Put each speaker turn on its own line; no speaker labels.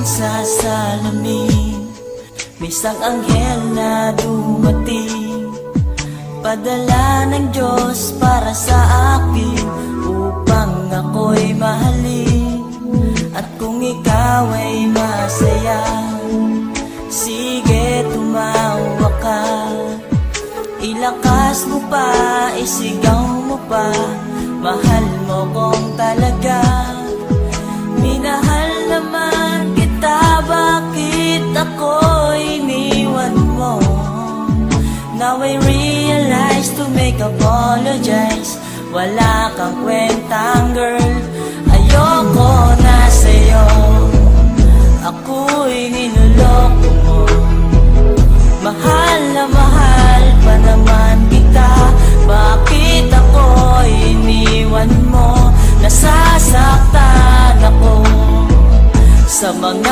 Sa salamin, may isang anghel na dumating, padala ng Diyos para sa akin, upang ako'y mahalin. At kung ikaw ay masaya, sige tumawa ka, ilakas mo pa, isigaw mo pa, mahal mo kong talaga. Minahal naman kita, bakit ako iniwan mo? Now I realize to make apologize, wala kang kwentang girl.